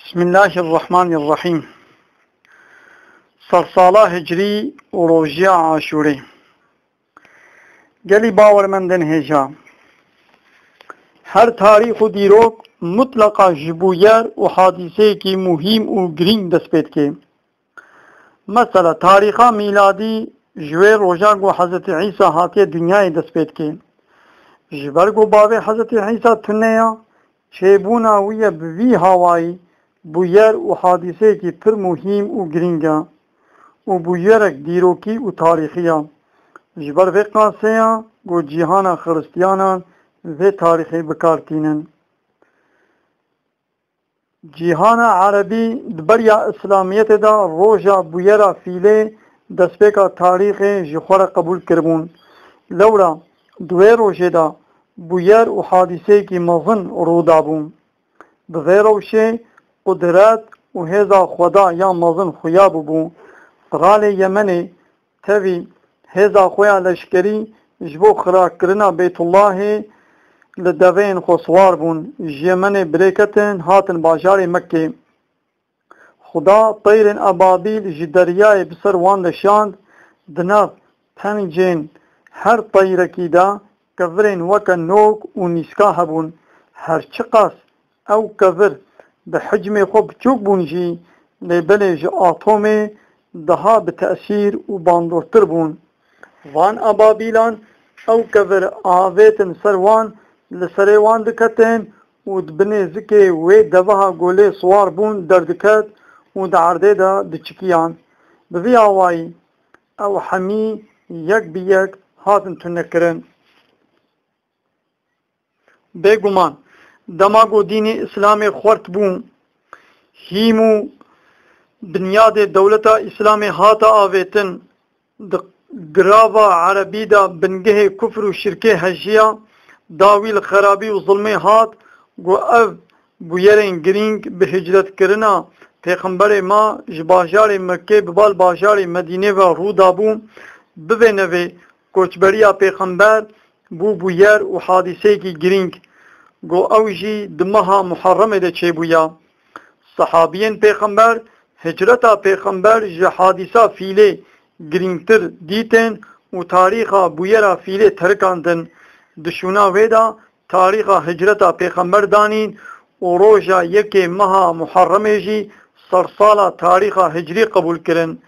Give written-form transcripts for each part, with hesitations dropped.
Bismillahirrahmanirrahim. Sarsala Hicri û rojiya Aşûrê. Gelî bawermendin hêja. Her tarîx û dîrok mutlaka ji bo yer û hadîseyekî muhîm û girîng dest pê dike. Mesela tarîxa mîladî ji wê roja ku Hezretî Îsa hatiye dunyayê dest pê dike. Ji ber ku bavê Hezretî Îsa tune ya, çêbûna wî ye bi vî hawayî bu yer û hadîseyekî pir muhîm û girîng e û bu yerek dîrokî û tarîxî ye. Ji ber vê qaseya ku cîhana xiristiyanan vê tarîxê bikartînin. Cîhana Erebî di beriya İslamiyetê de roja bûyera fîlê destpêka tarîxê ji xwe re qebûl kiribûn. Lewra di wê rojê de bûyer û hadîseyekî mezin rû dabû. Bi vê rewşê qudret û hêza xweda ya mezin xuya bûbû. Kralê Yemenê tevî hêza xwe ya leşkerî ji bo xirakirina Beytullahê li deveyên xwe swar bûn. Ji Yemenê birêketin hatin bajarê Mekkê. Xuda teyrên ebabîl ji deryayê bi ser wan de şand. Di nav pencên her teyrekî de kevirên weke nok û nîska hebûn. Her çi qas ew kevir bi hicmê xwe biçûk bûn jî, lêbelê ji atomê daha bi te'sîr û bandortir bûn. Van ebabîlan ew kevir avêtin ser wan li serê wan diketin û di binê zikê wê deveha golê swar bûn derdiket û di erdê de diçikiyan. Bi vî awayî ew hemî yek bi yek hatin tunekirin. Bêguman dema ku dînê İslamê xwert bû, hîm û binyadê dewleta İslamê hata avêtin, di girava Erebî de bingehê kufr û şirkê hejiya, dawî li xerabî û zulmê hat, ku ev bûyerên girîng bi hicretkirina Pêxemberê ma ji bajarê Mekkê bi bal bajarê Medînê ve rû dabû. Bi vê nevê koçberiya Pêxember bû bûyer û hadîseyekî girîng, ku ew jî di meha Muharremê de çêbûya. Sahabiyên Pêxember hicreta Pêxember ji hadîsa fîlê girîngtir dîtin û tarîxa bûyera fîlê terikandin. Di şûna wê de tarîxa hicreta Pêxember danîn û roja yekê meha Muharremê jî sersala tarîxa hicrî qebûl kirin.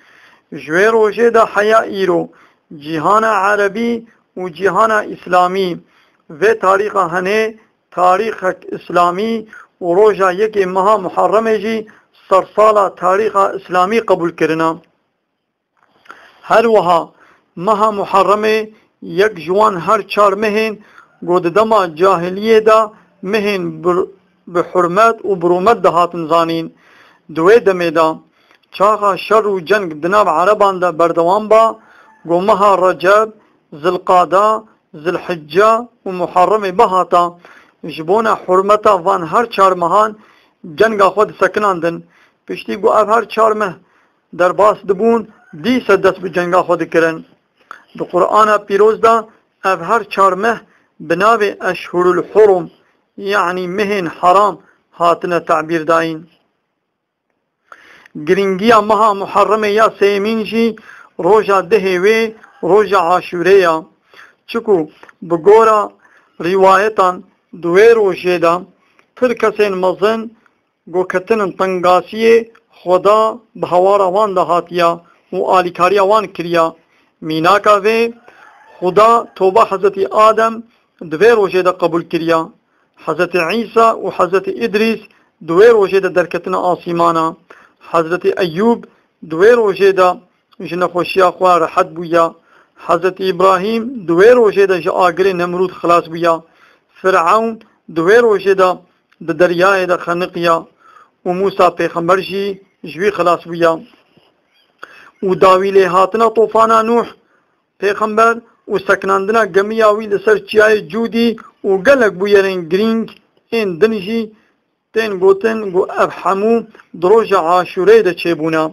Ji wê rojê de heya îro cîhana Erebî û cîhana İslamî vê tarîxa henê tarîxek İslamî û roja yekê meha Muharremê jî sersala tarîxa İslamî qebûl kirina. Her wiha meha Muharremê yek ji wan her çar mehên ku di dema cahiliyê de mehên bi hurmet û birûmet de hatin zanîn. Di wê demê de çaxa şer û ceng di nav Ereban de berdewam ba, ku meha Receb, Zilqada, Zilhicce û Muharremê bihata, ji bona hurmeta van her çar mehan cenga xwe disekinandin. Piştî ku ev her çar meh derbas dibûn, dîse dest bi cenga xwe dikirin. Di Qur'ana pîroz de ev her çar meh bi navê eşhurul hurum, yani mehên haram hatine te'bîr dayîn. Girîngiya meha Muharremê ya sêmîn jî roja dihê wê roja Aşûrê ya. Çiku bi gora rîwayetan di wê rojê de pir kesên mezin ku ketinin tengasiyê Xweda bi hewara wan de hatiya û alîkariya wan kiriya. Mînaka vê Xuda toba Hezretî Adem di vê rojê de qebûl kiriya. Hezretî Îsa û Hezretî İdrîs di wê rojê de derketine asîmana. Hezretî Eyyûb di wê rojê de ji nexweşiya xwe rehet bûya. Hezretî İbrahîm di wê rojê de ji agirê Nemrûd xilas bûya. Fir'ewn di wê rojê de di deryayê de xeniqiya û Musa Pêxember jî ji wî xilas bûya. û dawî lêhatina tofana Nuh Pêxember û sekinandina gemiya wî li ser çiyayê Cûdî û gelek bûyerên girîng ên din jî tên gotin ku ev hemû di roja Aşûrê de çêbûne.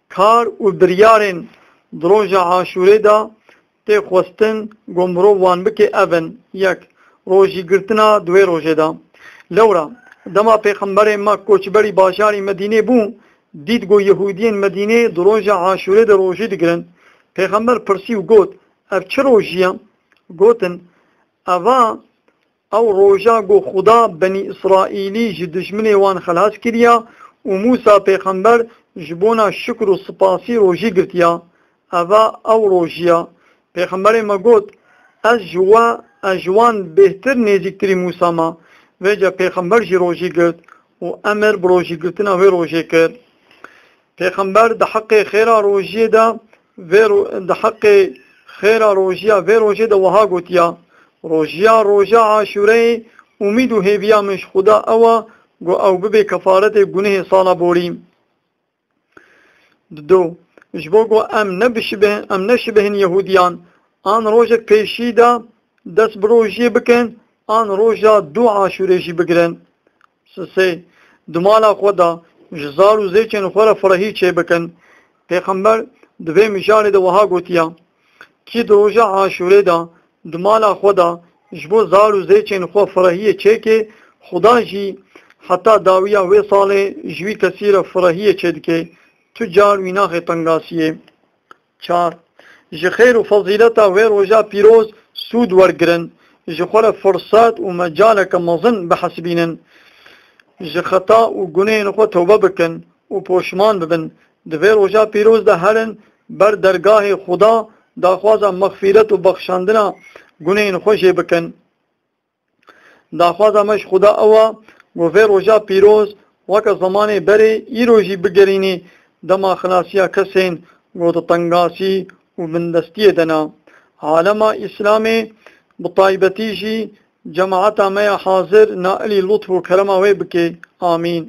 Kar û biryarên di roja Aşûrê de tê xwestin ku mirov wan bike evin. Yek, rojî girtina di wê rojê de. Lewra دما پیغمبر ما کوچبری باشاری مدینه بوون دید گو یهودین مدینه دروژا عاشوره در روژی دگرن پیغمبر پرسی و گوت اف چه روژیم گوتن اوا او روژا گو خدا بنی اسرائیلی جی دشمنی وان خلاص کریا و موسا پیغمبر جبونا شکر و سپاسی روژی گرتیا اوا او روژیا پیغمبر ما گوت از جوان بهتر نزیکتری موسا ما ویجا پیغمبر جی روژی گرت و امر بروژی گرتنا وی روژی کرد پیغمبر ده حق خیره روژی ده حق خیره روژیا وی روژی ده وها گوتیا روژا عاشوره امید و هیویا مش خدا گو او ببه کفارت گناه سالا بوریم دو جبو گو ام نشبهن یهودیان آن روژک پیشی دا دست بروژی بکن آن روژا دو عاشوره جی بگرن سه دمالا خدا جزار و زیچن خورا فرهی چه بکن پیغمبر دوی مشاره ده وها گوتیا کی روژا عاشوره دا دمالا خدا جبو زار و زیچن خورا فرهی چه که خدا جی حتی داویا وی ساله جوی کسیر فرهی چه دکه تجار ویناخ تنگاسیه چار جخیر و فضیلتا وی روژا پیروز سود ورگرن جخور فرصات و مجالک مزن بحسبینن جخطا و گناه نخو توبه بکن و پوشمان ببن دوی روژا پیروز ده هرن بر درگاه خدا داخوازا مغفیرت و بخشاندنا گناه نخو جه بکن داخوازا مش خدا اوا وی روژا پیروز وکا زمان بره ای روژی بگرینی دما خلاصیا کسین و تنگاسی و بندستی دنا عالم اسلام بطایبتی جی جماعتا میں حاضر نائلی لطف و کرم وی بکے آمین